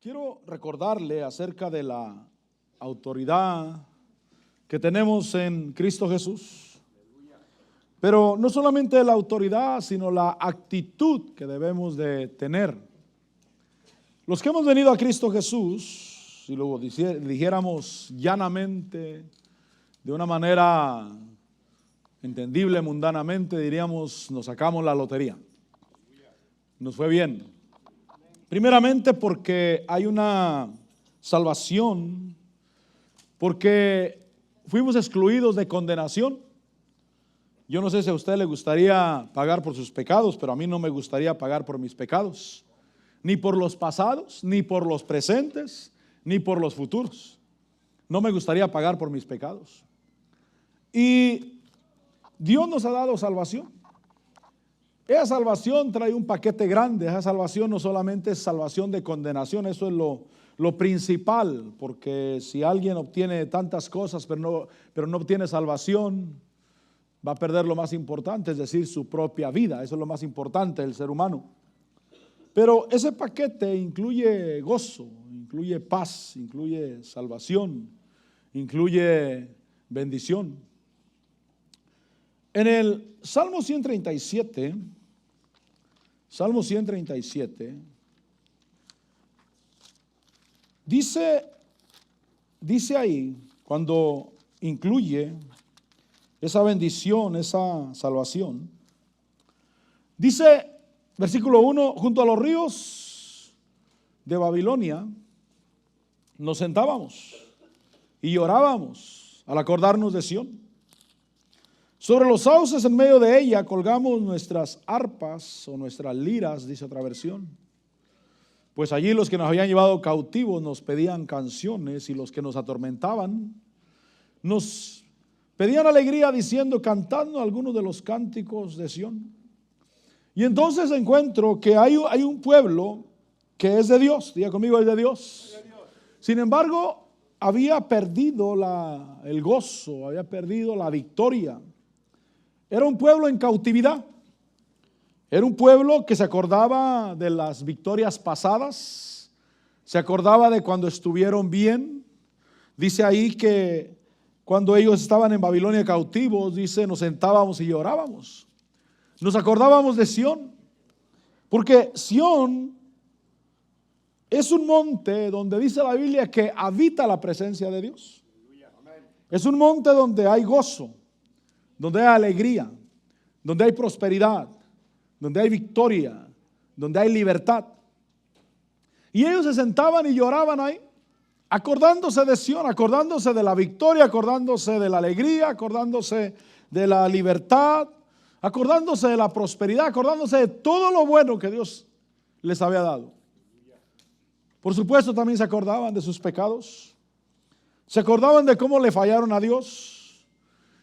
Quiero recordarle acerca de la autoridad que tenemos en Cristo Jesús, pero no solamente la autoridad, sino la actitud que debemos de tener. Los que hemos venido a Cristo Jesús, si lo dijéramos llanamente, de una manera entendible mundanamente, diríamos, nos sacamos la lotería. Nos fue bien. Primeramente porque hay una salvación, porque fuimos excluidos de condenación. Yo no sé si a usted le gustaría pagar por sus pecados, pero a mí no me gustaría pagar por mis pecados, ni por los pasados, ni por los presentes, ni por los futuros. No me gustaría pagar por mis pecados. Y Dios nos ha dado salvación. Esa salvación trae un paquete grande. Esa salvación no solamente es salvación de condenación, eso es lo principal, porque si alguien obtiene tantas cosas pero no obtiene salvación, va a perder lo más importante, es decir, su propia vida. Eso es lo más importante del ser humano. Pero ese paquete incluye gozo, incluye paz, incluye salvación, incluye bendición. En el Salmo 137, dice ahí, cuando incluye esa bendición, esa salvación, dice, versículo 1, junto a los ríos de Babilonia nos sentábamos y llorábamos al acordarnos de Sión. Sobre los sauces en medio de ella colgamos nuestras arpas o nuestras liras, dice otra versión. Pues allí los que nos habían llevado cautivos nos pedían canciones, y los que nos atormentaban nos pedían alegría diciendo, cantando algunos de los cánticos de Sión. Y entonces encuentro que hay un pueblo que es de Dios. Diga conmigo, es de Dios. Sin embargo, había perdido el gozo, había perdido la victoria. Era un pueblo en cautividad. Era un pueblo que se acordaba de las victorias pasadas, se acordaba de cuando estuvieron bien. Dice ahí que cuando ellos estaban en Babilonia cautivos, dice, nos sentábamos y llorábamos. Nos acordábamos de Sión, porque Sión es un monte donde dice la Biblia que habita la presencia de Dios. Es un monte donde hay gozo, donde hay alegría, donde hay prosperidad, donde hay victoria, donde hay libertad. Y ellos se sentaban y lloraban ahí, acordándose de Sión, acordándose de la victoria, acordándose de la alegría, acordándose de la libertad, acordándose de la prosperidad, acordándose de todo lo bueno que Dios les había dado. Por supuesto, también se acordaban de sus pecados, se acordaban de cómo le fallaron a Dios.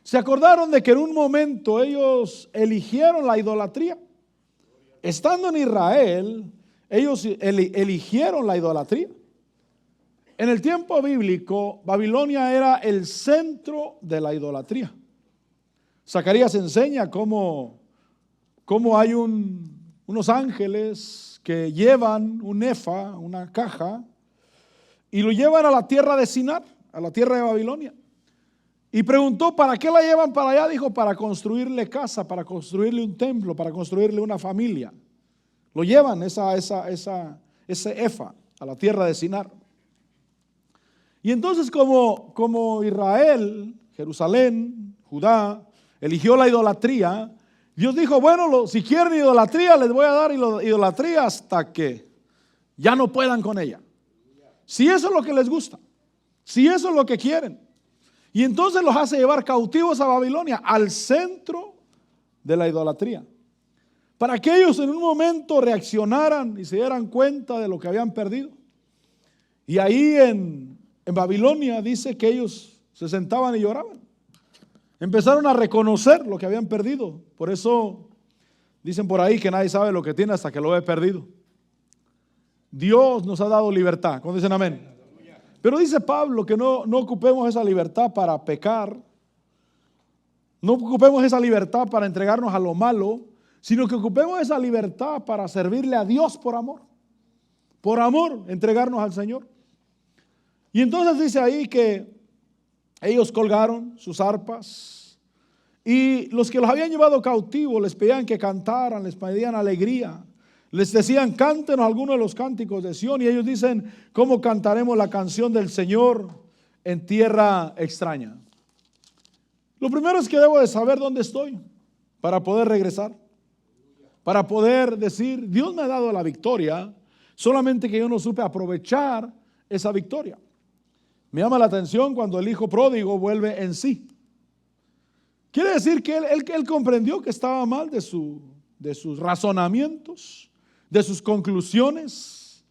Se acordaron de que en un momento ellos eligieron la idolatría. Estando en Israel, ellos eligieron la idolatría. En el tiempo bíblico, Babilonia era el centro de la idolatría. Zacarías enseña cómo hay unos ángeles que llevan un efa, una caja, y lo llevan a la tierra de Sinar, a la tierra de Babilonia. Y preguntó, ¿para qué la llevan para allá? Dijo, para construirle casa, para construirle un templo, para construirle una familia. Lo llevan ese efa a la tierra de Sinar. Y entonces como Israel, Jerusalén, Judá, eligió la idolatría, Dios dijo, bueno, si quieren idolatría, les voy a dar idolatría hasta que ya no puedan con ella. Si eso es lo que les gusta, si eso es lo que quieren. Y entonces los hace llevar cautivos a Babilonia, al centro de la idolatría, para que ellos en un momento reaccionaran y se dieran cuenta de lo que habían perdido. Y ahí en Babilonia dice que ellos se sentaban y lloraban. Empezaron a reconocer lo que habían perdido. Por eso dicen por ahí que nadie sabe lo que tiene hasta que lo ve perdido. Dios nos ha dado libertad. ¿Cuándo dicen amén? Pero dice Pablo que no ocupemos esa libertad para pecar, no ocupemos esa libertad para entregarnos a lo malo, sino que ocupemos esa libertad para servirle a Dios por amor, por amor, entregarnos al Señor. Y entonces dice ahí que ellos colgaron sus arpas y los que los habían llevado cautivos les pedían que cantaran, les pedían alegría. Les decían, cántenos algunos de los cánticos de Sión. Y ellos dicen, ¿cómo cantaremos la canción del Señor en tierra extraña? Lo primero es que debo de saber dónde estoy para poder regresar. Para poder decir, Dios me ha dado la victoria, solamente que yo no supe aprovechar esa victoria. Me llama la atención cuando el hijo pródigo vuelve en sí. Quiere decir que él comprendió que estaba mal de sus razonamientos, de sus conclusiones,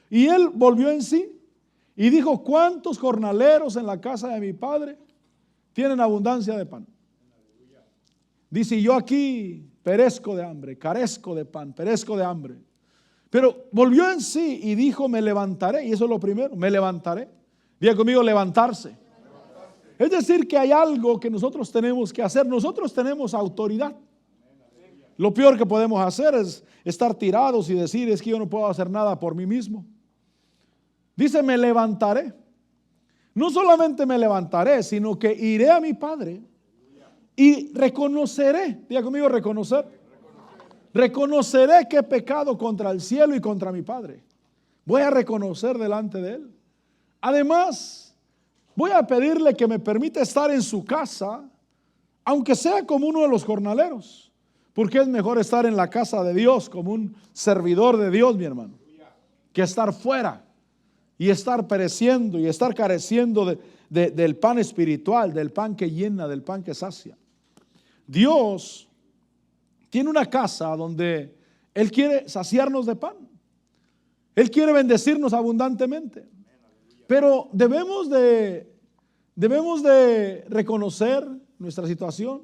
y él volvió en sí y dijo, ¿cuántos jornaleros en la casa de mi padre tienen abundancia de pan? Dice, yo aquí perezco de hambre, carezco de pan, perezco de hambre. Pero volvió en sí y dijo, me levantaré, y eso es lo primero, me levantaré. Diga conmigo, levantarse. Es decir, que hay algo que nosotros tenemos que hacer. Nosotros tenemos autoridad. Lo peor que podemos hacer es estar tirados y decir, es que yo no puedo hacer nada por mí mismo. Dice, me levantaré. No solamente me levantaré, sino que iré a mi Padre y reconoceré. Diga conmigo, reconocer. Reconoceré que he pecado contra el cielo y contra mi Padre. Voy a reconocer delante de Él. Además, voy a pedirle que me permita estar en su casa, aunque sea como uno de los jornaleros, porque es mejor estar en la casa de Dios como un servidor de Dios, mi hermano, que estar fuera y estar pereciendo y estar careciendo del pan espiritual, del pan que llena, del pan que sacia. Dios tiene una casa donde Él quiere saciarnos de pan. Él quiere bendecirnos abundantemente. Pero debemos de reconocer nuestra situación,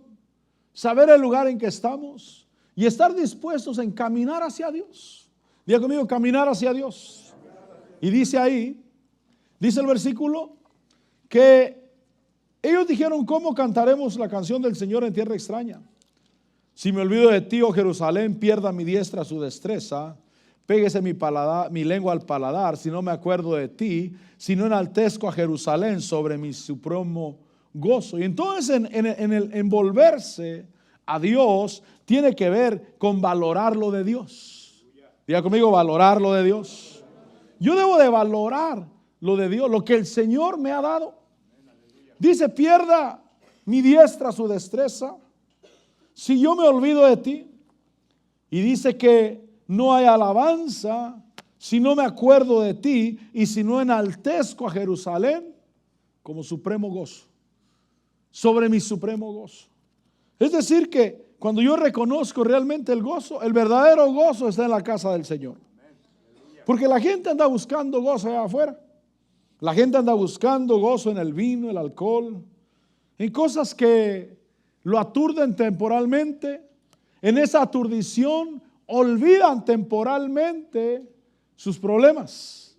saber el lugar en que estamos y estar dispuestos en caminar hacia Dios. Diga conmigo, caminar hacia Dios. Y dice ahí, dice el versículo, que ellos dijeron, ¿cómo cantaremos la canción del Señor en tierra extraña? Si me olvido de ti, oh Jerusalén, pierda mi diestra su destreza. Péguese mi lengua al paladar, si no me acuerdo de ti, si no enaltezco a Jerusalén sobre mi supremo gozo. Y entonces en el envolverse a Dios tiene que ver con valorar lo de Dios. Diga conmigo, valorar lo de Dios. Yo debo de valorar lo de Dios, lo que el Señor me ha dado. Dice, pierda mi diestra su destreza, si yo me olvido de ti. Y dice que no hay alabanza si no me acuerdo de ti y si no enaltezco a Jerusalén como supremo gozo, sobre mi supremo gozo. Es decir que cuando yo reconozco realmente el gozo, el verdadero gozo está en la casa del Señor. Porque la gente anda buscando gozo allá afuera. La gente anda buscando gozo en el vino, el alcohol, en cosas que lo aturden temporalmente. En esa aturdición olvidan temporalmente sus problemas,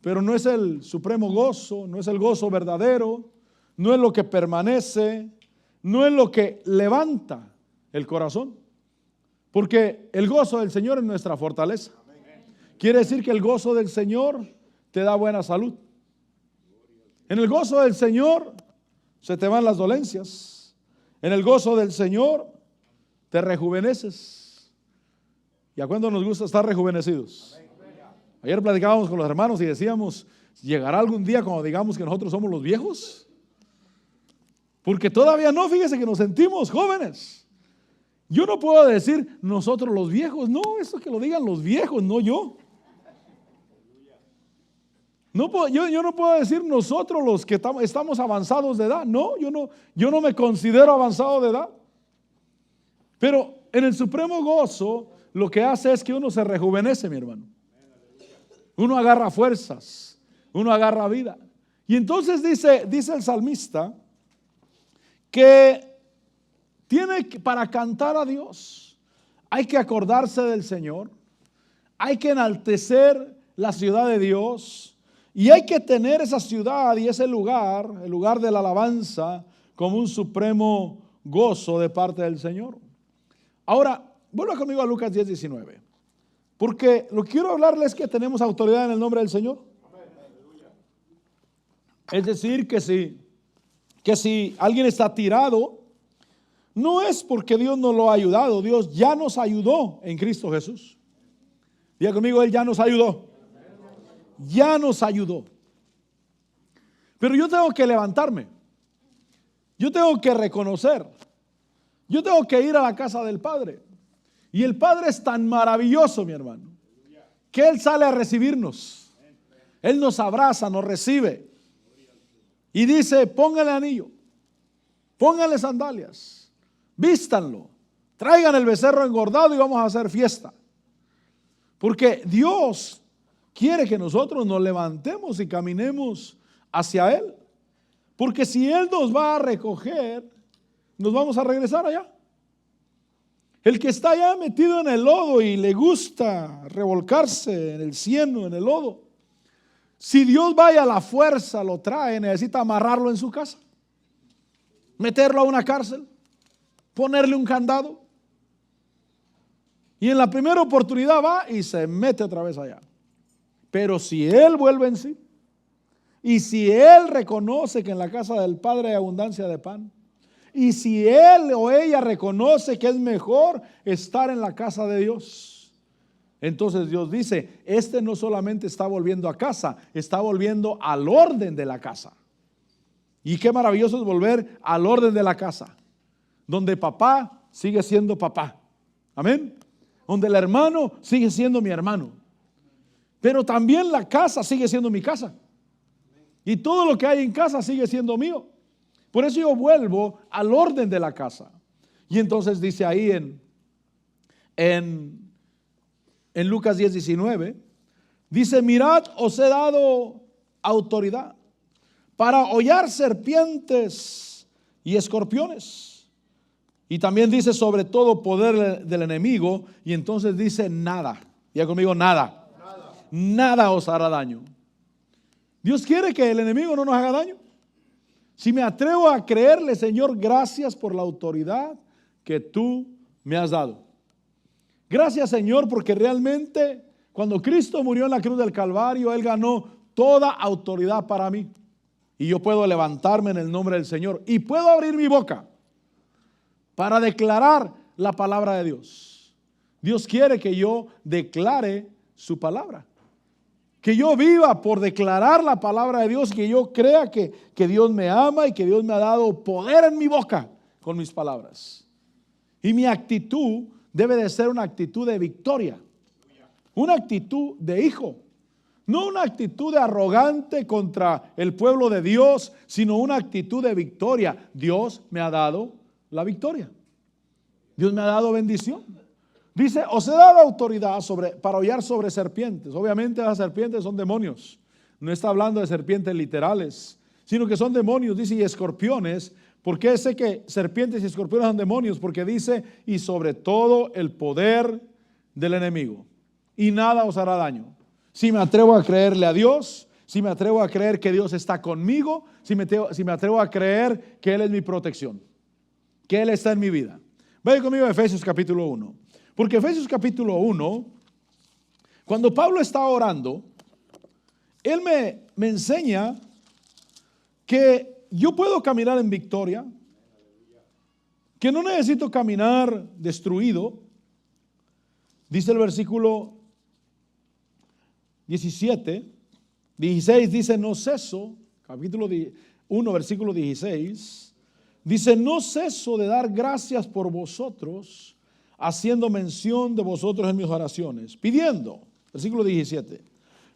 pero no es el supremo gozo, no es el gozo verdadero, no es lo que permanece, no es lo que levanta el corazón, porque el gozo del Señor es nuestra fortaleza. Quiere decir que el gozo del Señor te da buena salud. En el gozo del Señor se te van las dolencias. En el gozo del Señor te rejuveneces. ¿Y a cuándo nos gusta estar rejuvenecidos? Ayer platicábamos con los hermanos y decíamos, ¿llegará algún día cuando digamos que nosotros somos los viejos? Porque todavía no, fíjese que nos sentimos jóvenes. Yo no puedo decir nosotros los viejos, no, eso que lo digan los viejos, no yo. Yo no puedo decir nosotros los que estamos avanzados de edad, no, yo no me considero avanzado de edad. Pero en el supremo gozo, lo que hace es que uno se rejuvenece, mi hermano. Uno agarra fuerzas, uno agarra vida. Y entonces dice el salmista que para cantar a Dios hay que acordarse del Señor, hay que enaltecer la ciudad de Dios y hay que tener esa ciudad y ese lugar, el lugar de la alabanza, como un supremo gozo de parte del Señor. Ahora, vuelva conmigo a Lucas 10:19. Porque lo que quiero hablarles es que tenemos autoridad en el nombre del Señor. Es decir, que si alguien está tirado, no es porque Dios no lo ha ayudado. Dios ya nos ayudó en Cristo Jesús. Diga conmigo, Él ya nos ayudó. Ya nos ayudó. Pero yo tengo que levantarme. Yo tengo que reconocer. Yo tengo que ir a la casa del Padre. Y el Padre es tan maravilloso, mi hermano, que Él sale a recibirnos. Él nos abraza, nos recibe. Y dice, póngale anillo, póngale sandalias, vístanlo, traigan el becerro engordado y vamos a hacer fiesta. Porque Dios quiere que nosotros nos levantemos y caminemos hacia Él. Porque si Él nos va a recoger, nos vamos a regresar allá. El que está allá metido en el lodo y le gusta revolcarse en el cieno, en el lodo, si Dios vaya a la fuerza, lo trae, necesita amarrarlo en su casa, meterlo a una cárcel, ponerle un candado. Y en la primera oportunidad va y se mete otra vez allá. Pero si Él vuelve en sí, y si Él reconoce que en la casa del Padre hay abundancia de pan, y si él o ella reconoce que es mejor estar en la casa de Dios, entonces Dios dice, este no solamente está volviendo a casa, está volviendo al orden de la casa. Y qué maravilloso es volver al orden de la casa, donde papá sigue siendo papá. Amén. Donde el hermano sigue siendo mi hermano. Pero también la casa sigue siendo mi casa. Y todo lo que hay en casa sigue siendo mío. Por eso yo vuelvo al orden de la casa. Y entonces dice ahí en Lucas 10:19, dice, mirad, os he dado autoridad para hollar serpientes y escorpiones. Y también dice sobre todo poder del enemigo. Y entonces dice nada. Diga conmigo, nada. Nada os hará daño. Dios quiere que el enemigo no nos haga daño. Si me atrevo a creerle, Señor, gracias por la autoridad que tú me has dado. Gracias, Señor, porque realmente cuando Cristo murió en la cruz del Calvario, Él ganó toda autoridad para mí. Y yo puedo levantarme en el nombre del Señor y puedo abrir mi boca para declarar la palabra de Dios. Dios quiere que yo declare su palabra. Que yo viva por declarar la palabra de Dios, que yo crea que Dios me ama y que Dios me ha dado poder en mi boca con mis palabras. Y mi actitud debe de ser una actitud de victoria, una actitud de hijo, no una actitud de arrogante contra el pueblo de Dios, sino una actitud de victoria. Dios me ha dado la victoria. Dios me ha dado bendición. Dice, os he dado autoridad para hollar sobre serpientes. Obviamente las serpientes son demonios. No está hablando de serpientes literales, sino que son demonios. Dice, y escorpiones. ¿Por qué sé que serpientes y escorpiones son demonios? Porque dice, y sobre todo el poder del enemigo. Y nada os hará daño. Si me atrevo a creerle a Dios, si me atrevo a creer que Dios está conmigo, si me atrevo a creer que Él es mi protección, que Él está en mi vida. Vaya conmigo a Efesios capítulo 1. Porque Efesios capítulo 1, cuando Pablo está orando, él me enseña que yo puedo caminar en victoria, que no necesito caminar destruido. Dice el versículo 16 dice, no ceso, capítulo 1, versículo 16, dice, no ceso de dar gracias por vosotros, haciendo mención de vosotros en mis oraciones, pidiendo, versículo 17,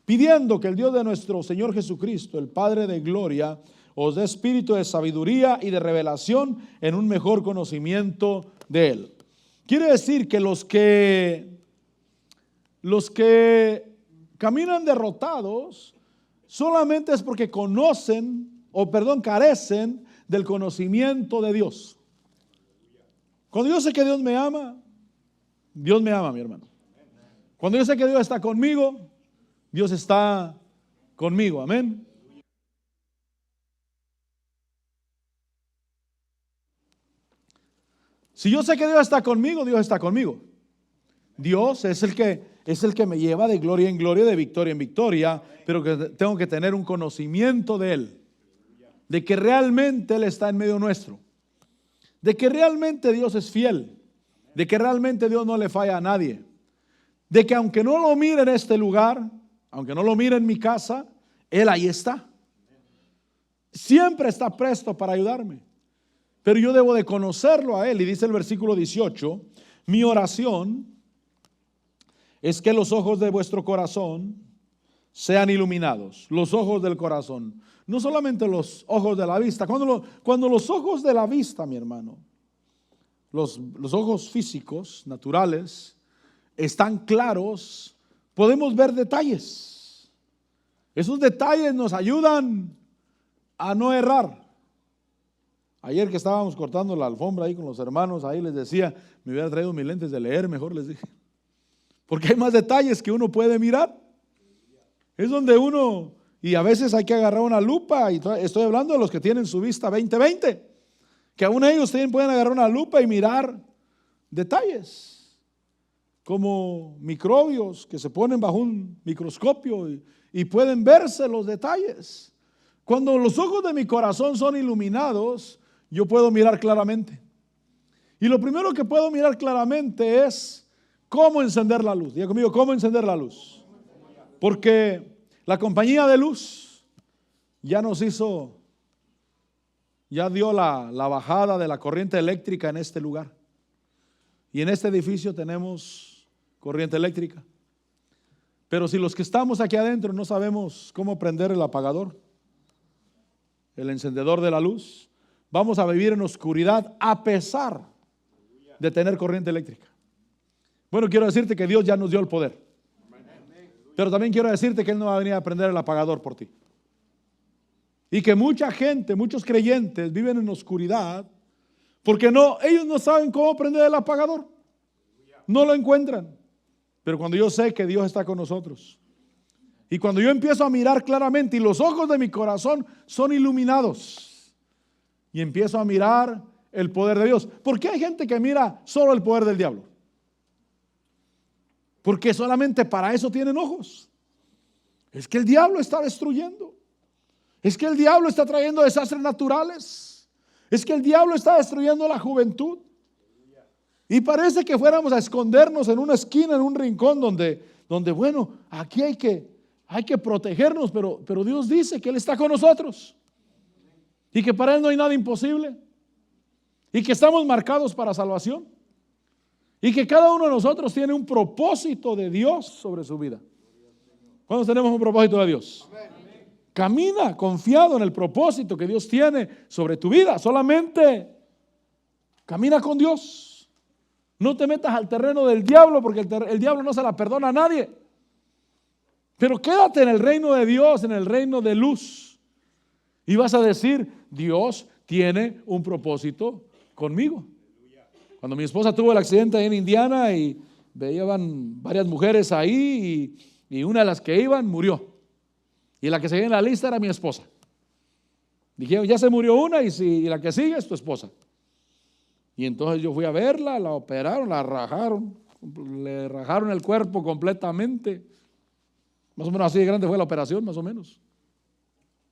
pidiendo que el Dios de nuestro Señor Jesucristo, el Padre de gloria, os dé espíritu de sabiduría y de revelación en un mejor conocimiento de Él. Quiere decir que los que caminan derrotados solamente es porque carecen del conocimiento de Dios. Cuando yo sé que Dios me ama, mi hermano. Cuando yo sé que Dios está conmigo, Dios está conmigo. Amén. Si yo sé que Dios está conmigo, Dios está conmigo. Dios es el que es el que me lleva de gloria en gloria, de victoria en victoria, pero que tengo que tener un conocimiento de Él, de que realmente Él está en medio nuestro, de que realmente Dios es fiel, de que realmente Dios no le falla a nadie, de que aunque no lo mire en este lugar, aunque no lo mire en mi casa, Él ahí está. Siempre está presto para ayudarme, pero yo debo de conocerlo a Él. Y dice el versículo 18, mi oración es que los ojos de vuestro corazón sean iluminados, los ojos del corazón, no solamente los ojos de la vista. Cuando los ojos de la vista, mi hermano, los ojos físicos, naturales, están claros, podemos ver detalles. Esos detalles nos ayudan a no errar. Ayer que estábamos cortando la alfombra ahí con los hermanos, ahí les decía, me hubiera traído mis lentes de leer, mejor les dije. Porque hay más detalles que uno puede mirar. Es donde uno, y a veces hay que agarrar una lupa, y estoy hablando de los que tienen su vista 20/20, que aún ellos pueden agarrar una lupa y mirar detalles, como microbios que se ponen bajo un microscopio y pueden verse los detalles. Cuando los ojos de mi corazón son iluminados, yo puedo mirar claramente. Y lo primero que puedo mirar claramente es cómo encender la luz. Diga conmigo, ¿cómo encender la luz? Porque la compañía de luz ya dio la bajada de la corriente eléctrica en este lugar. Y en este edificio tenemos corriente eléctrica. Pero si los que estamos aquí adentro no sabemos cómo prender el apagador, el encendedor de la luz, vamos a vivir en oscuridad a pesar de tener corriente eléctrica. Bueno, quiero decirte que Dios ya nos dio el poder, pero también quiero decirte que Él no va a venir a prender el apagador por ti. Y que mucha gente, muchos creyentes viven en oscuridad porque ellos no saben cómo prender el apagador. No lo encuentran. Pero cuando yo sé que Dios está con nosotros, y cuando yo empiezo a mirar claramente y los ojos de mi corazón son iluminados, y empiezo a mirar el poder de Dios. ¿Por qué hay gente que mira solo el poder del diablo? Porque solamente para eso tienen ojos. Es que el diablo está destruyendo. Es que el diablo está trayendo desastres naturales. Es que el diablo está destruyendo la juventud. Y parece que fuéramos a escondernos en una esquina, en un rincón donde bueno, aquí hay que protegernos, pero Dios dice que Él está con nosotros. Y que para Él no hay nada imposible. Y que estamos marcados para salvación. Y que cada uno de nosotros tiene un propósito de Dios sobre su vida. ¿Cuántos tenemos un propósito de Dios? Camina confiado en el propósito que Dios tiene sobre tu vida. Solamente camina con Dios. No te metas al terreno del diablo, porque el diablo no se la perdona a nadie. Pero quédate en el reino de Dios, en el reino de luz. Y vas a decir, Dios tiene un propósito conmigo. Cuando mi esposa tuvo el accidente ahí en Indiana y veían varias mujeres ahí y una de las que iban murió. Y la que seguía en la lista era mi esposa. Dijeron, ya se murió una y la que sigue es tu esposa. Y entonces yo fui a verla, la operaron, la rajaron, le rajaron el cuerpo completamente. Más o menos así de grande fue la operación, más o menos.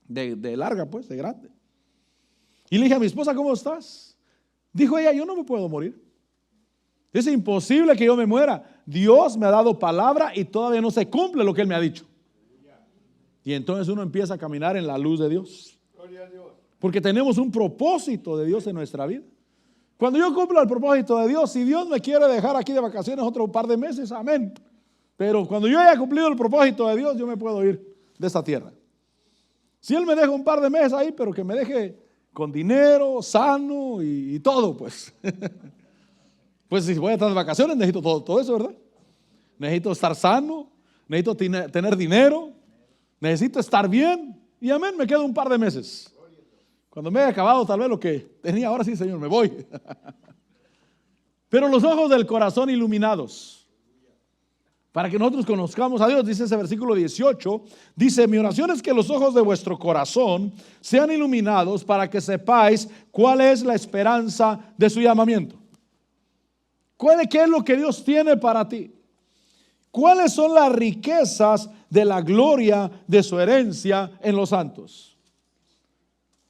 De larga pues, de grande. Y le dije a mi esposa, ¿cómo estás? Dijo ella, yo no me puedo morir. Es imposible que yo me muera. Dios me ha dado palabra y todavía no se cumple lo que Él me ha dicho. Y entonces uno empieza a caminar en la luz de Dios. Porque tenemos un propósito de Dios en nuestra vida. Cuando yo cumpla el propósito de Dios, si Dios me quiere dejar aquí de vacaciones otro par de meses, amén. Pero cuando yo haya cumplido el propósito de Dios, yo me puedo ir de esta tierra. Si Él me deja un par de meses ahí, pero que me deje con dinero, sano y todo, pues. Pues si voy a estar de vacaciones, necesito todo eso, ¿verdad? Necesito estar sano, necesito tener dinero, necesito estar bien. Y amén, me quedo un par de meses. Cuando me haya acabado tal vez lo que tenía, ahora sí, Señor, me voy. Pero los ojos del corazón iluminados, para que nosotros conozcamos a Dios, dice ese versículo 18, dice, mi oración es que los ojos de vuestro corazón sean iluminados para que sepáis cuál es la esperanza de su llamamiento. ¿Qué es lo que Dios tiene para ti? ¿cuáles son las riquezas de la gloria de su herencia en los santos?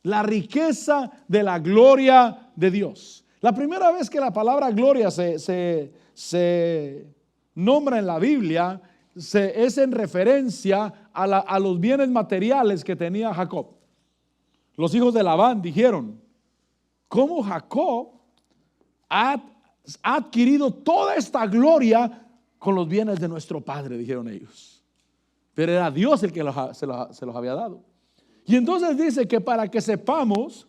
La riqueza de la gloria de Dios. La primera vez que la palabra gloria se nombra en la Biblia es en referencia a los bienes materiales que tenía Jacob. Los hijos de Labán dijeron: ¿cómo Jacob ha adquirido toda esta gloria con los bienes de nuestro padre? Dijeron ellos. Pero era Dios el que se los había dado. Y entonces dice que para que sepamos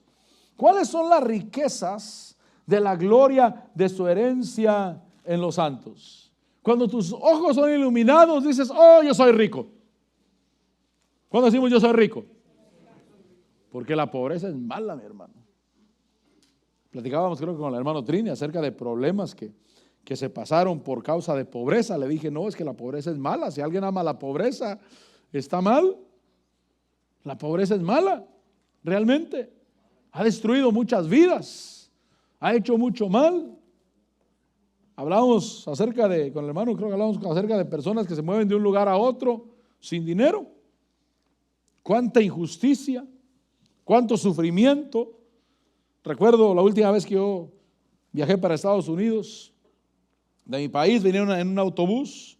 cuáles son las riquezas de la gloria de su herencia en los santos. Cuando tus ojos son iluminados, dices: oh, yo soy rico. ¿Cuándo decimos yo soy rico? Porque la pobreza es mala, mi hermano. Platicábamos, creo que con el hermano Trini, acerca de problemas que se pasaron por causa de pobreza. Le dije: no, es que la pobreza es mala. Si alguien ama la pobreza, está mal. La pobreza es mala, realmente. Ha destruido muchas vidas, ha hecho mucho mal. Hablamos con el hermano, creo que hablamos acerca de personas que se mueven de un lugar a otro sin dinero. Cuánta injusticia, cuánto sufrimiento. Recuerdo la última vez que yo viajé para Estados Unidos, de mi país, venía en un autobús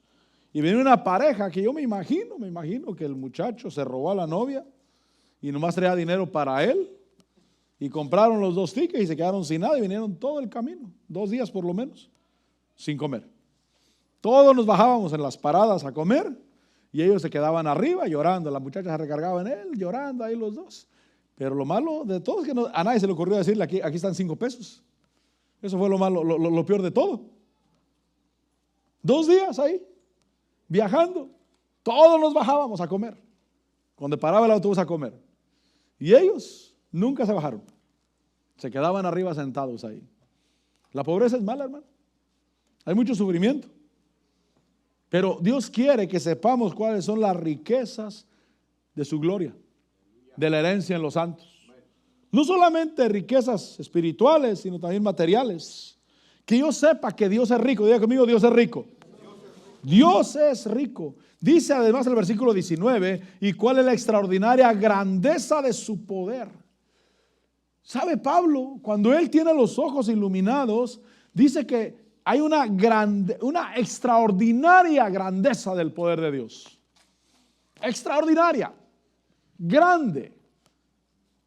y venía una pareja que yo me imagino que el muchacho se robó a la novia y nomás traía dinero para él, y compraron los 2 tickets y se quedaron sin nada y vinieron todo el camino, 2 días por lo menos, sin comer. Todos nos bajábamos en las paradas a comer y ellos se quedaban arriba llorando. La muchacha se recargaba en él, llorando ahí los dos. Pero lo malo de todo es que a nadie se le ocurrió decirle: aquí están 5 pesos. Eso fue lo malo, lo peor de todo. 2 días ahí, viajando, todos nos bajábamos a comer, cuando paraba el autobús a comer. Y ellos nunca se bajaron, se quedaban arriba sentados ahí. La pobreza es mala, hermano. Hay mucho sufrimiento. Pero Dios quiere que sepamos cuáles son las riquezas de su gloria, de la herencia en los santos. No solamente riquezas espirituales, sino también materiales. Que yo sepa que Dios es rico. Diga conmigo: Dios es rico. Dios es rico. Dice además el versículo 19: ¿y cuál es la extraordinaria grandeza de su poder? ¿Sabe Pablo? Cuando él tiene los ojos iluminados, dice que hay una extraordinaria grandeza del poder de Dios. Extraordinaria, grande.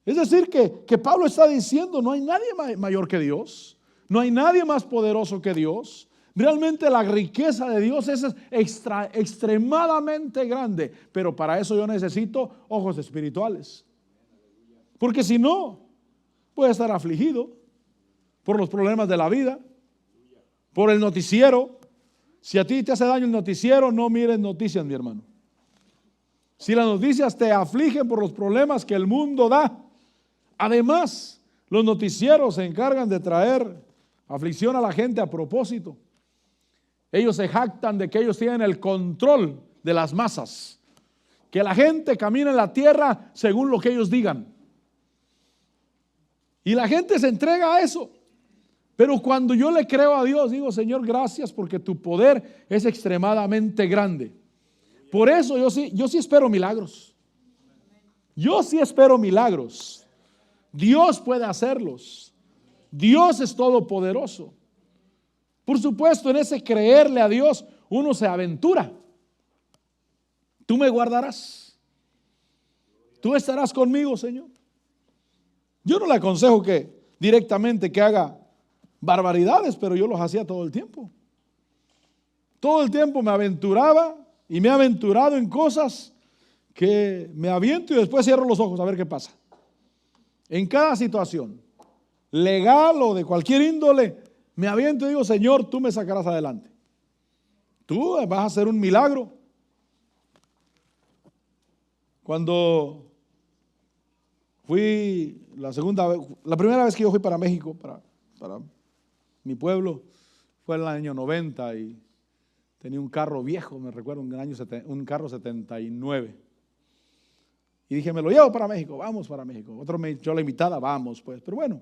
Es decir, que Pablo está diciendo: no hay nadie mayor que Dios, no hay nadie más poderoso que Dios. Realmente la riqueza de Dios es extremadamente grande, pero para eso yo necesito ojos espirituales. Porque si no, puede estar afligido por los problemas de la vida, por el noticiero. Si a ti te hace daño el noticiero, no mires noticias, mi hermano. Si las noticias te afligen por los problemas que el mundo da, además, los noticieros se encargan de traer aflicción a la gente a propósito. Ellos se jactan de que ellos tienen el control de las masas, que la gente camina en la tierra según lo que ellos digan. Y la gente se entrega a eso. Pero cuando yo le creo a Dios, digo: Señor, gracias porque tu poder es extremadamente grande. Por eso yo sí espero milagros. Yo sí espero milagros. Dios puede hacerlos. Dios es todopoderoso. Por supuesto, en ese creerle a Dios, uno se aventura. Tú me guardarás. Tú estarás conmigo, Señor. Yo no le aconsejo directamente que haga barbaridades, pero yo los hacía todo el tiempo. Todo el tiempo me aventuraba y me he aventurado en cosas que me aviento y después cierro los ojos a ver qué pasa. En cada situación, legal o de cualquier índole, me aviento y digo: Señor, tú me sacarás adelante. Tú vas a hacer un milagro. Cuando fui la primera vez que yo fui para México, para mi pueblo, fue en el año 90 y tenía un carro viejo, me recuerdo, un carro 79. Y dije: me lo llevo para México, vamos para México. Otro me echó la invitada, vamos pues. Pero bueno,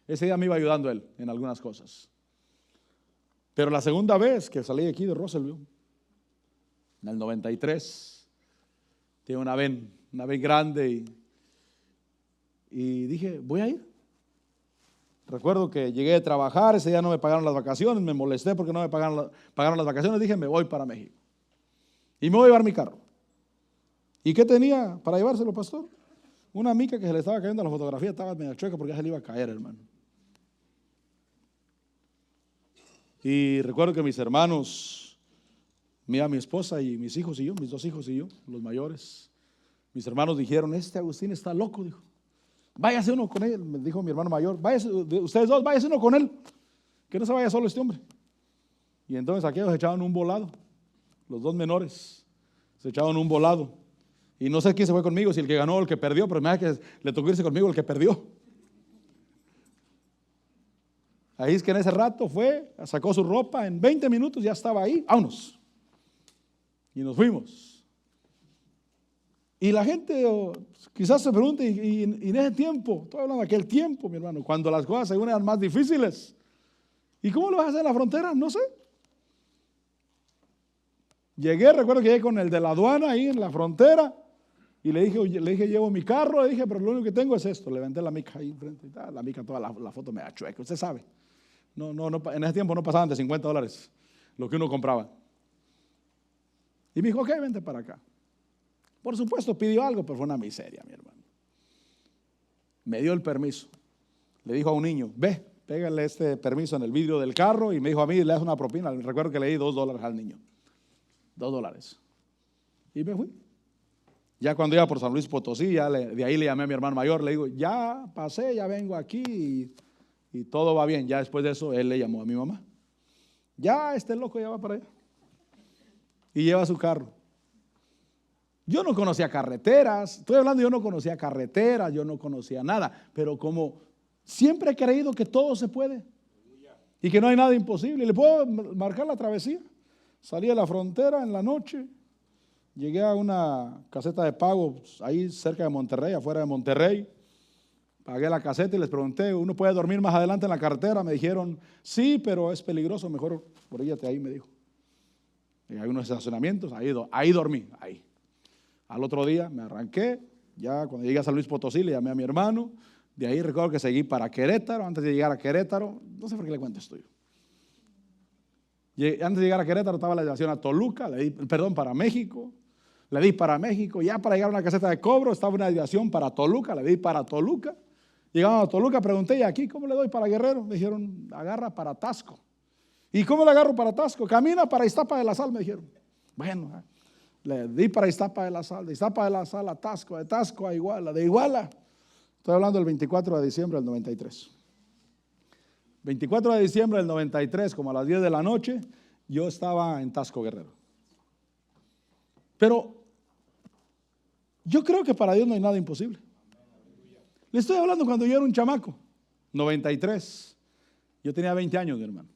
ese día me iba ayudando él en algunas cosas. Pero la segunda vez que salí de aquí de Russellville, en el 93. Tiene una van grande y dije, voy a ir. Recuerdo que llegué de trabajar, ese día no me pagaron las vacaciones, me molesté porque no me pagaron las vacaciones, dije, me voy para México. Y me voy a llevar mi carro. ¿Y qué tenía para llevárselo, pastor? Una mica que se le estaba cayendo la fotografía, estaba medio chueca porque ya se le iba a caer, hermano. Y recuerdo que mis hermanos, mira, mi esposa y mis hijos y yo, mis 2 hijos y yo, los mayores, mis hermanos dijeron, este Agustín está loco, dijo. Váyase uno con él, me dijo mi hermano mayor, váyase, ustedes dos, váyase uno con él, que no se vaya solo este hombre. Y entonces aquellos se echaban un volado, los 2 menores, se echaban un volado. Y no sé quién se fue conmigo, si el que ganó o el que perdió, pero me da que le tocó irse conmigo el que perdió. Ahí es que en ese rato fue, sacó su ropa, en 20 minutos ya estaba ahí, vámonos. Y nos fuimos. Y la gente quizás se pregunte, y en ese tiempo, estoy hablando de aquel tiempo, mi hermano, cuando las cosas se eran más difíciles. ¿Y cómo lo vas a hacer en la frontera? No sé. Recuerdo que llegué con el de la aduana ahí en la frontera, y le dije, llevo mi carro, le dije, pero lo único que tengo es esto. Levanté la mica ahí enfrente, la mica, toda la foto me da chueca, usted sabe. No, en ese tiempo no pasaban de $50 lo que uno compraba. Y me dijo, ok, vente para acá. Por supuesto pidió algo, pero fue una miseria, mi hermano. Me dio el permiso. Le dijo a un niño, ve, pégale este permiso en el vidrio del carro, y me dijo a mí, le das una propina. Recuerdo que le di $2 al niño. $2. Y me fui. Ya cuando iba por San Luis Potosí, de ahí le llamé a mi hermano mayor, le digo, ya pasé, ya vengo aquí y todo va bien. Ya después de eso, él le llamó a mi mamá. Ya este loco ya va para allá. Y lleva su carro. Yo no conocía carreteras, estoy hablando, yo no conocía carreteras, yo no conocía nada, pero como siempre he creído que todo se puede y que no hay nada imposible, y le puedo marcar la travesía. Salí de la frontera en la noche, llegué a una caseta de pago ahí cerca de Monterrey, afuera de Monterrey, pagué la caseta y les pregunté, ¿uno puede dormir más adelante en la carretera? Me dijeron, sí, pero es peligroso, mejor oríllate ahí, me dijo. Y hay unos estacionamientos, ahí dormí, ahí. Al otro día me arranqué, ya cuando llegué a San Luis Potosí le llamé a mi hermano, de ahí recuerdo que seguí para Querétaro, antes de llegar a Querétaro, no sé por qué le cuento esto yo. Antes de llegar a Querétaro estaba la dirección a Toluca, para México, le di para México, ya para llegar a una caseta de cobro estaba una desviación para Toluca, le di para Toluca. Llegamos a Toluca, pregunté, ¿y aquí cómo le doy para Guerrero? Me dijeron, agarra para Tasco. ¿Y cómo le agarro para Tasco? Camina para Iztapa de la Sal, me dijeron. Bueno, le di para Iztapa de la Sal, de Iztapa de la Sal a Tasco, de Tasco a Iguala, de Iguala. Estoy hablando del 24 de diciembre del 93. 24 de diciembre del 93, como a las 10 de la noche, yo estaba en Tasco, Guerrero. Pero yo creo que para Dios no hay nada imposible. Le estoy hablando cuando yo era un chamaco, 93. Yo tenía 20 años, mi hermano.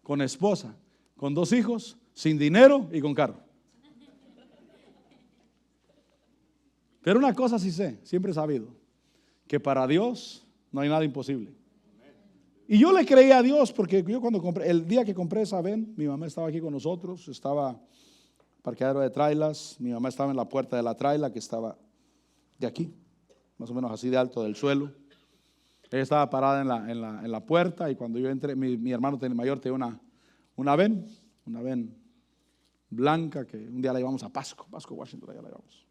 Con esposa, con 2 hijos, sin dinero y con carro. Pero una cosa sí sé, siempre he sabido, que para Dios no hay nada imposible. Y yo le creí a Dios porque yo cuando el día que compré esa van, mi mamá estaba aquí con nosotros, estaba parqueadero de trailas, mi mamá estaba en la puerta de la traila que estaba de aquí, más o menos así de alto del suelo. Ella estaba parada en la puerta, y cuando yo entré, mi hermano mayor tenía una van blanca que un día la llevamos a Pasco, Washington, allá la llevamos.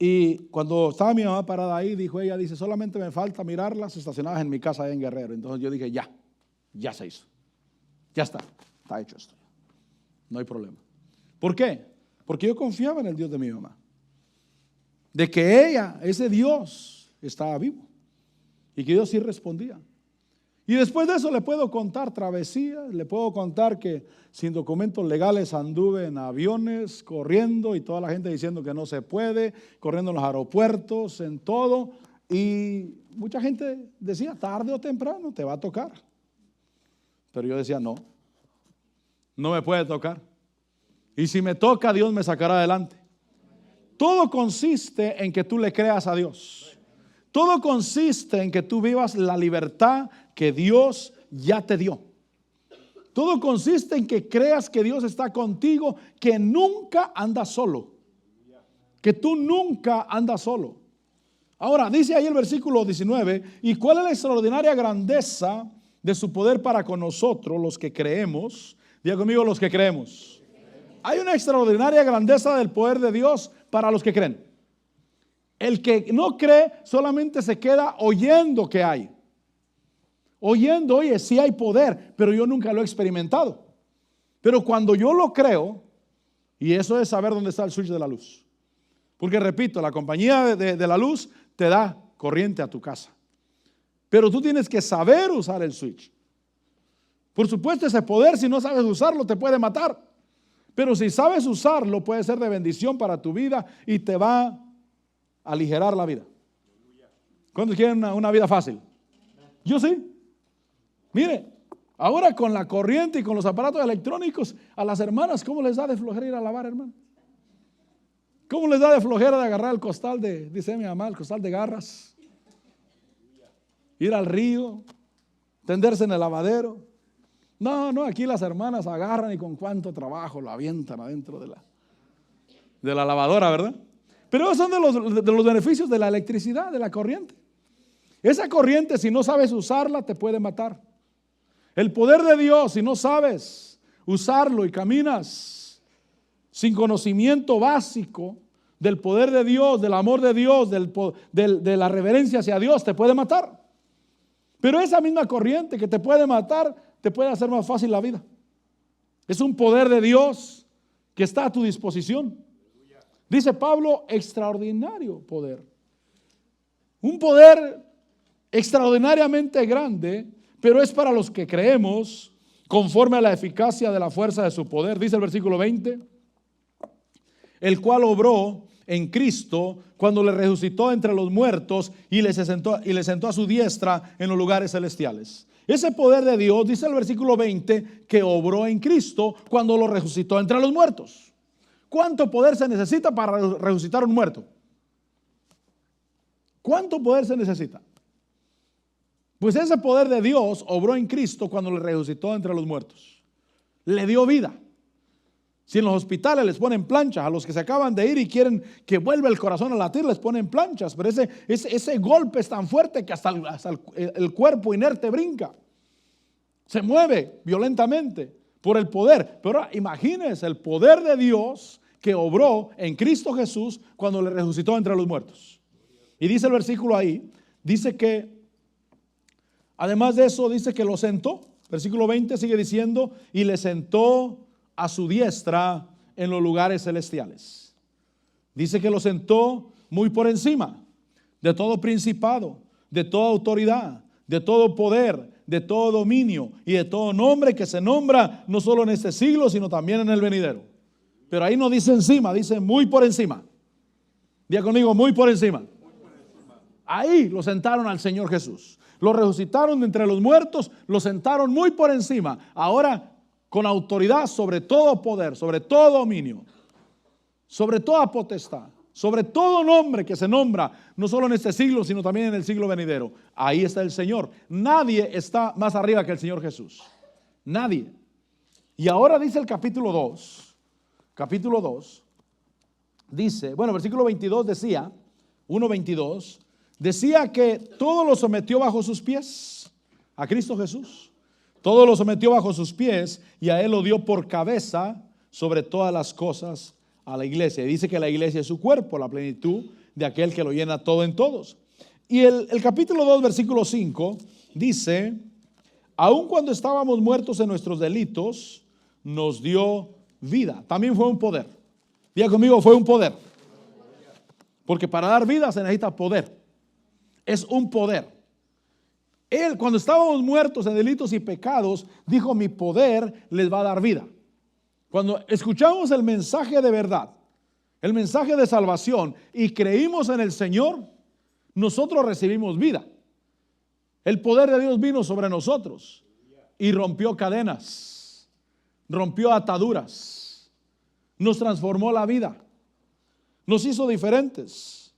Y cuando estaba mi mamá parada ahí, ella dice, solamente me falta mirarlas estacionadas en mi casa allá en Guerrero. Entonces yo dije, ya se hizo, ya está hecho esto, no hay problema. ¿Por qué? Porque yo confiaba en el Dios de mi mamá, de que ese Dios estaba vivo y que Dios sí respondía. Y después de eso le puedo contar travesías, le puedo contar que sin documentos legales anduve en aviones, corriendo, y toda la gente diciendo que no se puede, corriendo en los aeropuertos, en todo. Y mucha gente decía, tarde o temprano te va a tocar. Pero yo decía, no me puede tocar. Y si me toca, Dios me sacará adelante. Todo consiste en que tú le creas a Dios. Todo consiste en que tú vivas la libertad que Dios ya te dio. Todo consiste en que creas que Dios está contigo, que nunca andas solo. Que tú nunca andas solo. Ahora, dice ahí el versículo 19, ¿y cuál es la extraordinaria grandeza de su poder para con nosotros, los que creemos? Diga conmigo, los que creemos. Hay una extraordinaria grandeza del poder de Dios para los que creen. El que no cree solamente se queda oyendo que hay. Oyendo, oye, sí hay poder, pero yo nunca lo he experimentado. Pero cuando yo lo creo, y eso es saber dónde está el switch de la luz. Porque repito, la compañía de la luz te da corriente a tu casa. Pero tú tienes que saber usar el switch. Por supuesto, ese poder, si no sabes usarlo, te puede matar. Pero si sabes usarlo, puede ser de bendición para tu vida y te va a aligerar la vida. ¿Cuántos quieren una vida fácil? Yo sí. Mire, ahora con la corriente y con los aparatos electrónicos, a las hermanas, ¿cómo les da de flojera ir a lavar, hermano? ¿Cómo les da de flojera de agarrar el costal dice mi mamá, el costal de garras? Ir al río, tenderse en el lavadero. No, aquí las hermanas agarran y con cuánto trabajo lo avientan adentro de la lavadora, ¿verdad? Pero esos son de los beneficios de la electricidad, de la corriente. Esa corriente, si no sabes usarla, te puede matar. El poder de Dios, si no sabes usarlo y caminas sin conocimiento básico del poder de Dios, del amor de Dios, de la reverencia hacia Dios, te puede matar. Pero esa misma corriente que te puede matar, te puede hacer más fácil la vida. Es un poder de Dios que está a tu disposición. Dice Pablo, extraordinario poder. Un poder extraordinariamente grande, pero es para los que creemos conforme a la eficacia de la fuerza de su poder. Dice el versículo 20, el cual obró en Cristo cuando le resucitó entre los muertos y le sentó a su diestra en los lugares celestiales. Ese poder de Dios, dice el versículo 20, que obró en Cristo cuando lo resucitó entre los muertos. ¿Cuánto poder se necesita para resucitar un muerto? ¿Cuánto poder se necesita? Pues ese poder de Dios obró en Cristo cuando le resucitó entre los muertos. Le dio vida. Si en los hospitales les ponen planchas, a los que se acaban de ir y quieren que vuelva el corazón a latir, les ponen planchas. Pero ese golpe es tan fuerte que hasta el cuerpo inerte brinca. Se mueve violentamente por el poder. Pero ahora imagínense el poder de Dios que obró en Cristo Jesús cuando le resucitó entre los muertos. Y dice el versículo ahí, dice que, además de eso, dice que lo sentó. Versículo 20 sigue diciendo, y le sentó a su diestra en los lugares celestiales. Dice que lo sentó muy por encima de todo principado, de toda autoridad, de todo poder, de todo dominio y de todo nombre que se nombra no solo en este siglo, sino también en el venidero. Pero ahí no dice encima, dice muy por encima. Diga conmigo, muy por encima. Ahí lo sentaron al Señor Jesús. Lo resucitaron de entre los muertos, lo sentaron muy por encima. Ahora con autoridad sobre todo poder, sobre todo dominio, sobre toda potestad, sobre todo nombre que se nombra, no solo en este siglo, sino también en el siglo venidero. Ahí está el Señor. Nadie está más arriba que el Señor Jesús. Nadie. Y ahora dice el capítulo 2, dice, bueno, versículo 22 decía, 1:22, decía que todo lo sometió bajo sus pies, a Cristo Jesús. Todo lo sometió bajo sus pies y a Él lo dio por cabeza sobre todas las cosas a la iglesia. Y dice que la iglesia es su cuerpo, la plenitud de aquel que lo llena todo en todos. Y el capítulo 2, versículo 5 dice, aun cuando estábamos muertos en nuestros delitos, nos dio vida. También fue un poder. Diga conmigo, fue un poder. Porque para dar vida se necesita poder. Es un poder. Él, cuando estábamos muertos en delitos y pecados, dijo, mi poder les va a dar vida. Cuando escuchamos el mensaje de verdad, el mensaje de salvación y creímos en el Señor, nosotros recibimos vida. El poder de Dios vino sobre nosotros y rompió cadenas, rompió ataduras, nos transformó la vida, nos hizo diferentes.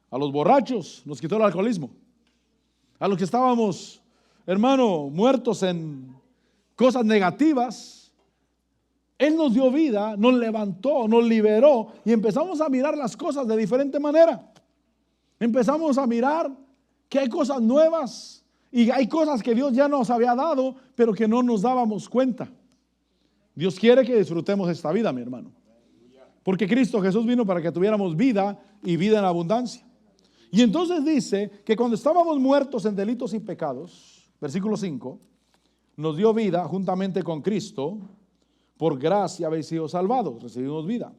A los borrachos nos quitó el alcoholismo. A los que estábamos, hermano, muertos en cosas negativas, Él nos dio vida, nos levantó, nos liberó y empezamos a mirar las cosas de diferente manera. Empezamos a mirar que hay cosas nuevas y hay cosas que Dios ya nos había dado, pero que no nos dábamos cuenta. Dios quiere que disfrutemos esta vida, mi hermano. Porque Cristo Jesús vino para que tuviéramos vida y vida en abundancia. Y entonces dice que cuando estábamos muertos en delitos y pecados, versículo 5, nos dio vida juntamente con Cristo, por gracia habéis sido salvados, recibimos vida.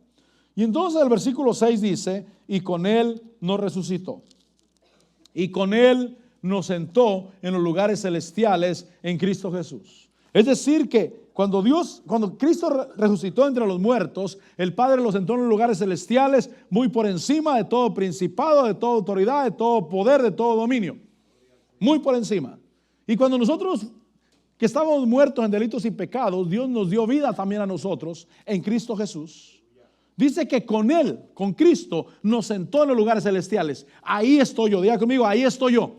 Y entonces el versículo 6 dice, y con Él nos resucitó, y con Él nos sentó en los lugares celestiales en Cristo Jesús. Es decir que cuando Cristo resucitó entre los muertos, el Padre lo sentó en los lugares celestiales, muy por encima de todo principado, de toda autoridad, de todo poder, de todo dominio. Muy por encima. Y cuando nosotros que estábamos muertos en delitos y pecados, Dios nos dio vida también a nosotros en Cristo Jesús. Dice que con Él, con Cristo, nos sentó en los lugares celestiales. Ahí estoy yo, diga conmigo, ahí estoy yo.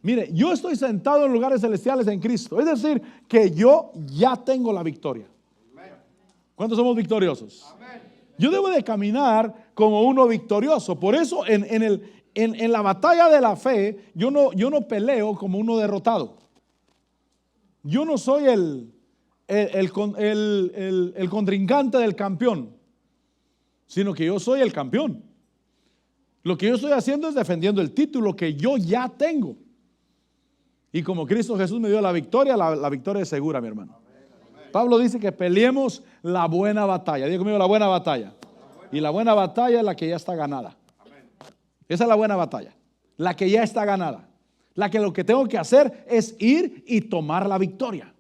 Mire, yo estoy sentado en lugares celestiales en Cristo. Es decir, que yo ya tengo la victoria. ¿Cuántos somos victoriosos? Yo debo de caminar como uno victorioso. Por eso en la batalla de la fe, yo no peleo como uno derrotado. Yo no soy el contrincante del campeón, sino que yo soy el campeón. Lo que yo estoy haciendo es defendiendo el título que yo ya tengo. Y como Cristo Jesús me dio la victoria es segura, mi hermano. Pablo dice que peleemos la buena batalla. Diga conmigo, la buena batalla. Y la buena batalla es la que ya está ganada. Esa es la buena batalla. La que ya está ganada. La que lo que tengo que hacer es ir y tomar la victoria.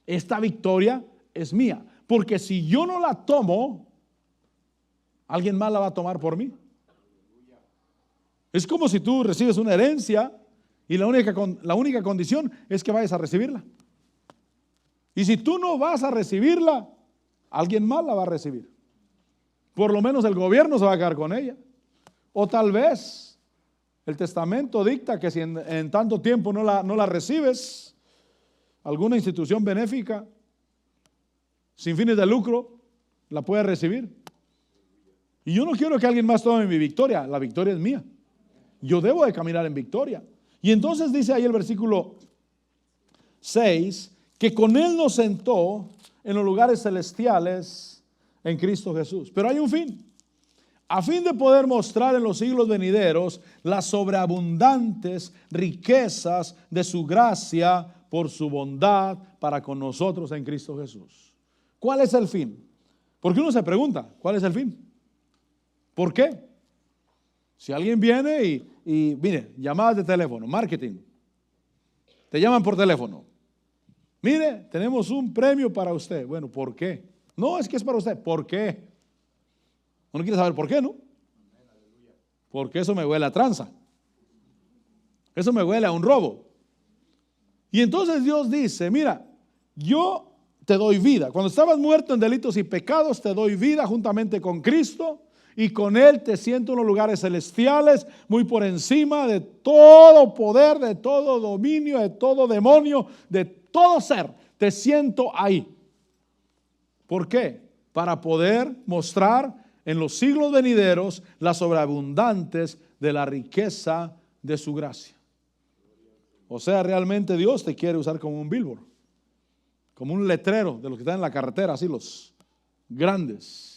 Esta victoria es mía. Porque si yo no la tomo, alguien más la va a tomar por mí. Es como si tú recibes una herencia y la única condición es que vayas a recibirla. Y si tú no vas a recibirla, alguien más la va a recibir. Por lo menos el gobierno se va a quedar con ella. O tal vez el testamento dicta que si en tanto tiempo no la recibes, alguna institución benéfica sin fines de lucro la puede recibir. Y yo no quiero que alguien más tome mi victoria. La victoria es mía. Yo debo de caminar en victoria. Y entonces dice ahí el versículo 6, que con Él nos sentó en los lugares celestiales en Cristo Jesús. Pero hay un fin. A fin de poder mostrar en los siglos venideros las sobreabundantes riquezas de su gracia por su bondad para con nosotros en Cristo Jesús. ¿Cuál es el fin? Porque uno se pregunta, ¿cuál es el fin? ¿Por qué? Si alguien viene y mire, llamadas de teléfono, marketing, te llaman por teléfono. Mire, tenemos un premio para usted. Bueno, ¿por qué? No, es que es para usted. ¿Por qué? Uno quiere saber por qué, ¿no? Porque eso me huele a tranza. Eso me huele a un robo. Y entonces Dios dice, mira, yo te doy vida. Cuando estabas muerto en delitos y pecados, te doy vida juntamente con Cristo. Y con Él te siento en los lugares celestiales, muy por encima de todo poder, de todo dominio, de todo demonio, de todo ser. Te siento ahí. ¿Por qué? Para poder mostrar en los siglos venideros las sobreabundantes de la riqueza de su gracia. O sea, realmente Dios te quiere usar como un billboard, como un letrero de los que están en la carretera, así los grandes.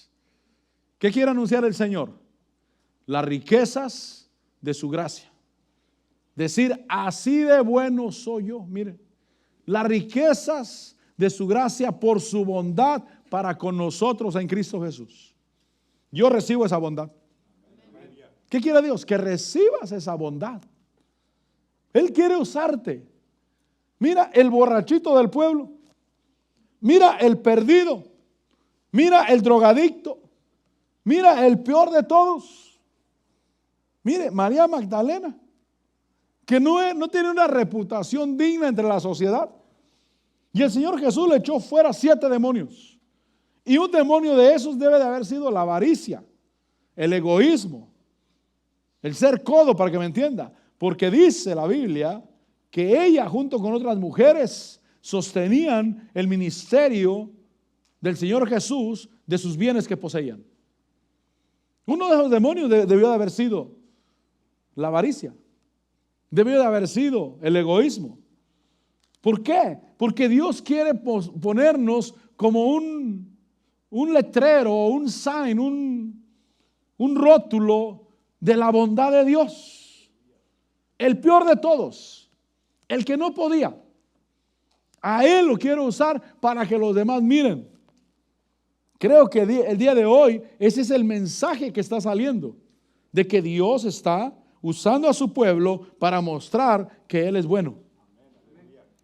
¿Qué quiere anunciar el Señor? Las riquezas de su gracia. Decir, así de bueno soy yo. Mire, las riquezas de su gracia por su bondad para con nosotros en Cristo Jesús. Yo recibo esa bondad. ¿Qué quiere Dios? Que recibas esa bondad. Él quiere usarte. Mira el borrachito del pueblo. Mira el perdido. Mira el drogadicto. Mira el peor de todos. Mire, María Magdalena, que no tiene una reputación digna entre la sociedad. Y el Señor Jesús le echó fuera 7 demonios. Y un demonio de esos debe de haber sido la avaricia, el egoísmo, el ser codo, para que me entienda. Porque dice la Biblia que ella junto con otras mujeres sostenían el ministerio del Señor Jesús de sus bienes que poseían. Uno de esos demonios debió de haber sido la avaricia, debió de haber sido el egoísmo. ¿Por qué? Porque Dios quiere ponernos como un letrero, un sign, un rótulo de la bondad de Dios. El peor de todos, el que no podía, a Él lo quiero usar para que los demás miren. Creo que el día de hoy ese es el mensaje que está saliendo, de que Dios está usando a su pueblo para mostrar que Él es bueno,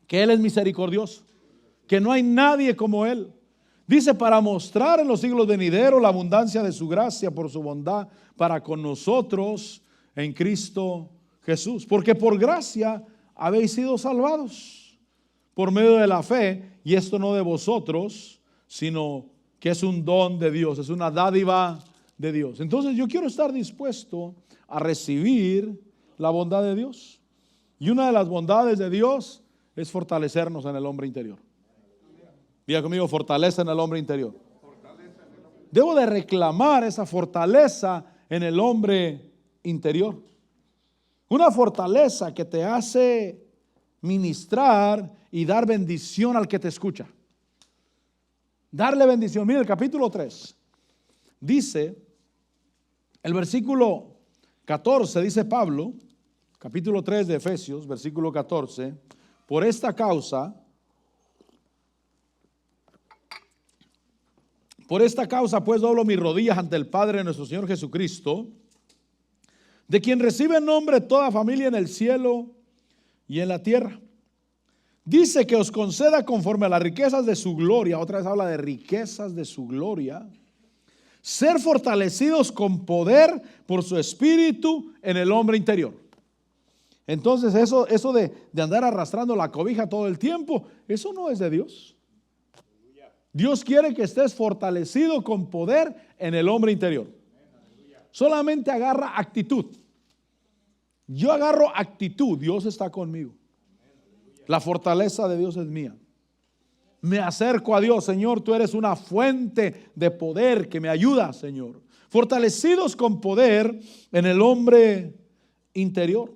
que Él es misericordioso, que no hay nadie como Él. Dice, para mostrar en los siglos venideros la abundancia de su gracia por su bondad para con nosotros en Cristo Jesús. Porque por gracia habéis sido salvados por medio de la fe, y esto no de vosotros, sino que es un don de Dios, es una dádiva de Dios. Entonces yo quiero estar dispuesto a recibir la bondad de Dios. Y una de las bondades de Dios es fortalecernos en el hombre interior. Diga conmigo, fortaleza en el hombre interior. Debo de reclamar esa fortaleza en el hombre interior. Una fortaleza que te hace ministrar y dar bendición al que te escucha. Darle bendición. Mira el capítulo 3. Dice, el versículo 14, dice Pablo, capítulo 3 de Efesios, versículo 14, por esta causa pues doblo mis rodillas ante el Padre de nuestro Señor Jesucristo, de quien recibe en nombre toda familia en el cielo y en la tierra. Dice que os conceda conforme a las riquezas de su gloria, otra vez habla de riquezas de su gloria, ser fortalecidos con poder por su espíritu en el hombre interior. Entonces eso de andar arrastrando la cobija todo el tiempo, eso no es de Dios. Dios quiere que estés fortalecido con poder en el hombre interior. Solamente agarra actitud. Yo agarro actitud, Dios está conmigo. La fortaleza de Dios es mía. Me acerco a Dios, Señor, tú eres una fuente de poder que me ayuda, Señor. Fortalecidos con poder en el hombre interior.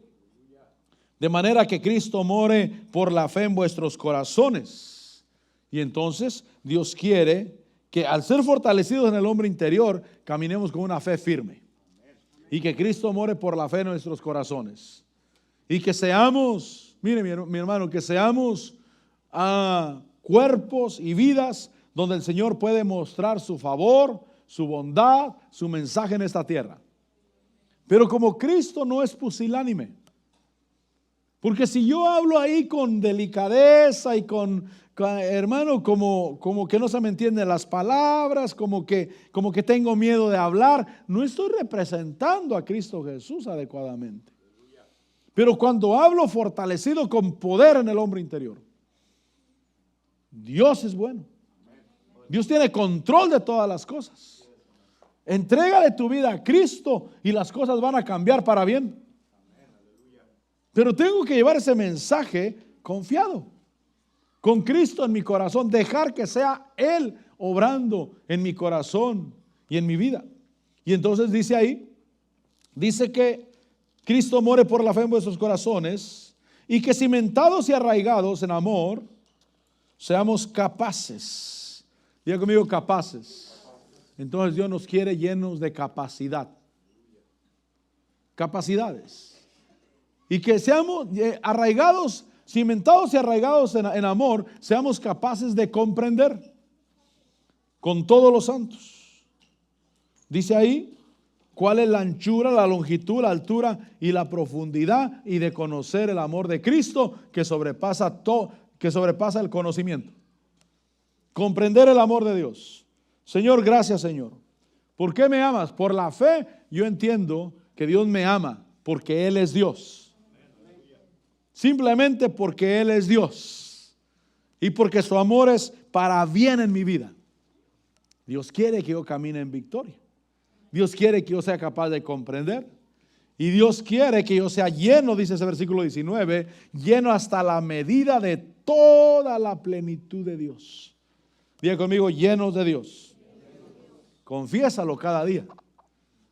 De manera que Cristo more por la fe en vuestros corazones. Y entonces Dios quiere que al ser fortalecidos en el hombre interior, caminemos con una fe firme. Y que Cristo more por la fe en nuestros corazones. Y que seamos, mire mi hermano, que seamos cuerpos y vidas donde el Señor puede mostrar su favor, su bondad, su mensaje en esta tierra. Pero como Cristo no es pusilánime, porque si yo hablo ahí con delicadeza y hermano, como que no se me entienden las palabras, como que tengo miedo de hablar, no estoy representando a Cristo Jesús adecuadamente. Pero cuando hablo fortalecido con poder en el hombre interior, Dios es bueno. Dios tiene control de todas las cosas. Entrégale tu vida a Cristo y las cosas van a cambiar para bien. Pero tengo que llevar ese mensaje confiado, con Cristo en mi corazón, dejar que sea Él obrando en mi corazón y en mi vida. Y entonces dice ahí, dice que Cristo more por la fe en vuestros corazones y que cimentados y arraigados en amor, seamos capaces. Diga conmigo, capaces. Entonces Dios nos quiere llenos de capacidad. Capacidades. Y que seamos arraigados, cimentados y arraigados en amor, seamos capaces de comprender con todos los santos. Dice ahí, cuál es la anchura, la longitud, la altura y la profundidad, y de conocer el amor de Cristo que sobrepasa todo, que sobrepasa el conocimiento. Comprender el amor de Dios. Señor, gracias, Señor. ¿Por qué me amas? Por la fe yo entiendo que Dios me ama porque Él es Dios. Simplemente porque Él es Dios y porque su amor es para bien en mi vida. Dios quiere que yo camine en victoria. Dios quiere que yo sea capaz de comprender. Y Dios quiere que yo sea lleno, dice ese versículo 19, lleno hasta la medida de toda la plenitud de Dios. Diga conmigo, llenos de Dios. Confiésalo cada día.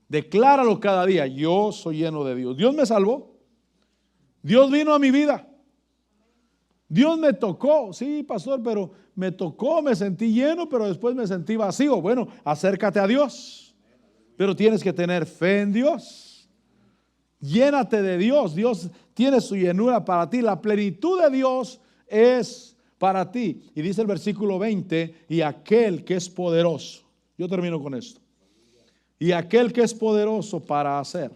Decláralo cada día. Yo soy lleno de Dios. Dios me salvó. Dios vino a mi vida. Dios me tocó. Sí, pastor, pero me tocó, me sentí lleno, pero después me sentí vacío. Bueno, acércate a Dios. Pero tienes que tener fe en Dios. Llénate de Dios. Dios tiene su llenura para ti. La plenitud de Dios es para ti. Y dice el versículo 20, y aquel que es poderoso. Yo termino con esto. Y aquel que es poderoso para hacer.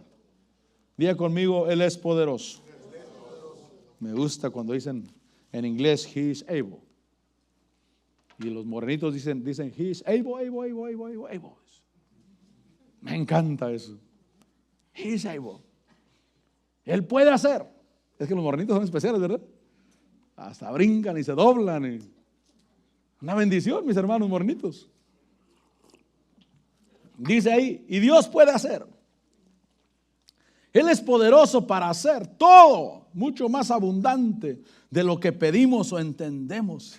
Diga conmigo, Él es poderoso. Me gusta cuando dicen en inglés, He is able. Y los morenitos dicen He is able. Me encanta eso. He is able. Él puede hacer. Es que los morenitos son especiales, ¿verdad? Hasta brincan y se doblan. Una bendición, mis hermanos morenitos. Dice ahí, y Dios puede hacer. Él es poderoso para hacer todo, mucho más abundante de lo que pedimos o entendemos.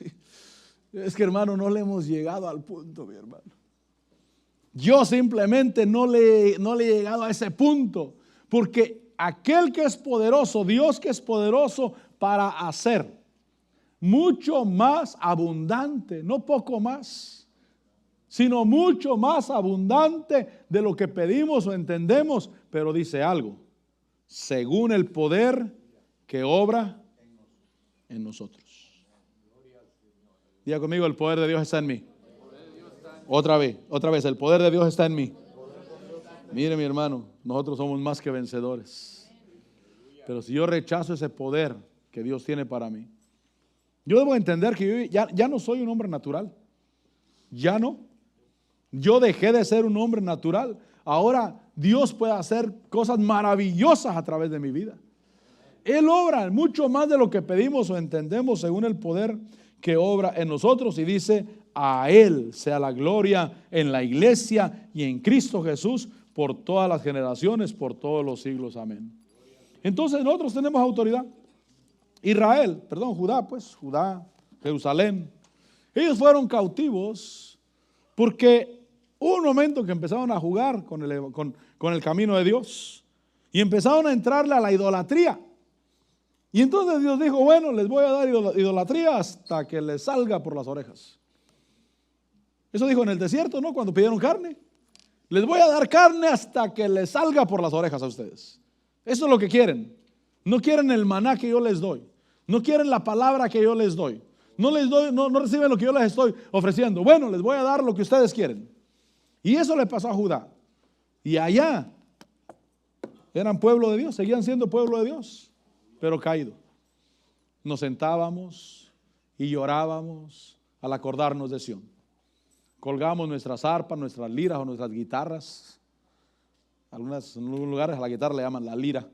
Es que, hermano, no le hemos llegado al punto, mi hermano. Yo simplemente no le he llegado a ese punto, porque aquel que es poderoso, Dios que es poderoso para hacer mucho más abundante, no poco más, sino mucho más abundante de lo que pedimos o entendemos. Pero dice algo, según el poder que obra en nosotros. Diga conmigo, el poder de Dios está en mí. Otra vez, el poder de Dios está en mí. Mire, mi hermano, nosotros somos más que vencedores. Pero si yo rechazo ese poder que Dios tiene para mí, yo debo entender que yo ya no soy un hombre natural. Ya no. Yo dejé de ser un hombre natural. Ahora Dios puede hacer cosas maravillosas a través de mi vida. Él obra mucho más de lo que pedimos o entendemos según el poder que obra en nosotros. Y dice, a Él sea la gloria en la iglesia y en Cristo Jesús por todas las generaciones, por todos los siglos. Amén. Entonces nosotros tenemos autoridad. Judá, Jerusalén. Ellos fueron cautivos porque hubo un momento que empezaron a jugar con el camino de Dios y empezaron a entrarle a la idolatría. Y entonces Dios dijo, bueno, les voy a dar idolatría hasta que les salga por las orejas. Eso dijo en el desierto, ¿no? Cuando pidieron carne. Les voy a dar carne hasta que les salga por las orejas a ustedes. Eso es lo que quieren. No quieren el maná que yo les doy. No quieren la palabra que yo les doy. No reciben lo que yo les estoy ofreciendo. Bueno, les voy a dar lo que ustedes quieren. Y eso le pasó a Judá. Y allá eran pueblo de Dios, seguían siendo pueblo de Dios, pero caído. Nos sentábamos y llorábamos al acordarnos de Sión. Colgamos nuestras arpas, nuestras liras o nuestras guitarras. En algunos lugares a la guitarra le llaman la lira.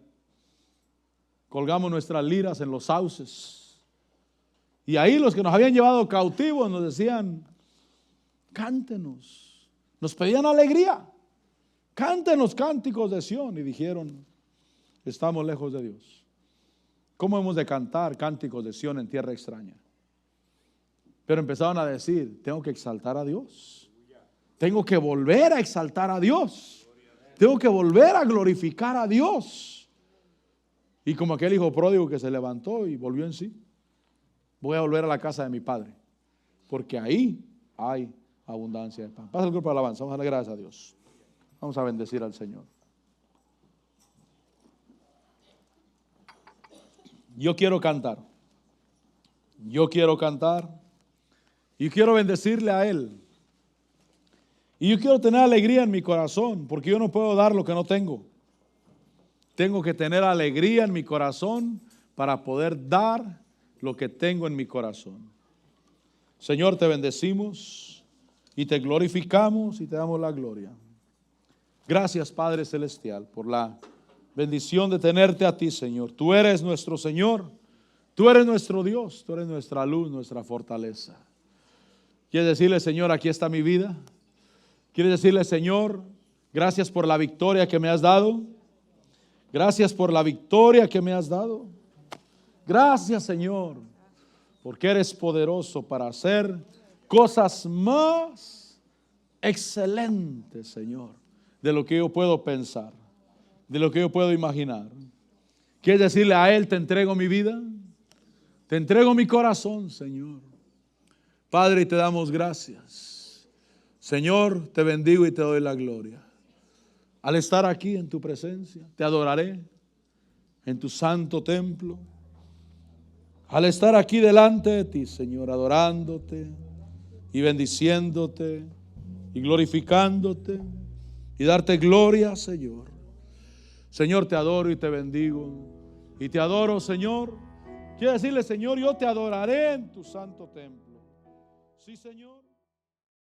Colgamos nuestras liras en los sauces. Y ahí los que nos habían llevado cautivos nos decían, cántenos. Nos pedían alegría. Cántenos cánticos de Sión. Y dijeron, estamos lejos de Dios. ¿Cómo hemos de cantar cánticos de Sión en tierra extraña? Pero empezaron a decir, tengo que exaltar a Dios. Tengo que volver a exaltar a Dios. Tengo que volver a glorificar a Dios. Y como aquel hijo pródigo que se levantó y volvió en sí, voy a volver a la casa de mi padre, porque ahí hay abundancia de pan. Pasa el grupo de alabanza, vamos a darle gracias a Dios. Vamos a bendecir al Señor. Yo quiero cantar. Yo quiero cantar. Y quiero bendecirle a Él. Y yo quiero tener alegría en mi corazón, porque yo no puedo dar lo que no tengo. Tengo que tener alegría en mi corazón para poder dar lo que tengo en mi corazón. Señor, te bendecimos y te glorificamos y te damos la gloria. Gracias, Padre Celestial, por la bendición de tenerte a ti, Señor. Tú eres nuestro Señor, tú eres nuestro Dios, tú eres nuestra luz, nuestra fortaleza. ¿Quieres decirle, Señor, aquí está mi vida? ¿Quieres decirle, Señor, gracias por la victoria que me has dado? Gracias por la victoria que me has dado. Gracias, Señor, porque eres poderoso para hacer cosas más excelentes, Señor, de lo que yo puedo pensar, de lo que yo puedo imaginar. ¿Quieres decirle a Él, te entrego mi vida? Te entrego mi corazón, Señor. Padre, y te damos gracias. Señor, te bendigo y te doy la gloria. Al estar aquí en tu presencia, te adoraré en tu santo templo. Al estar aquí delante de ti, Señor, adorándote y bendiciéndote y glorificándote y darte gloria, Señor. Señor, te adoro y te bendigo. Y te adoro, Señor. Quiero decirle, Señor, yo te adoraré en tu santo templo. Sí, Señor.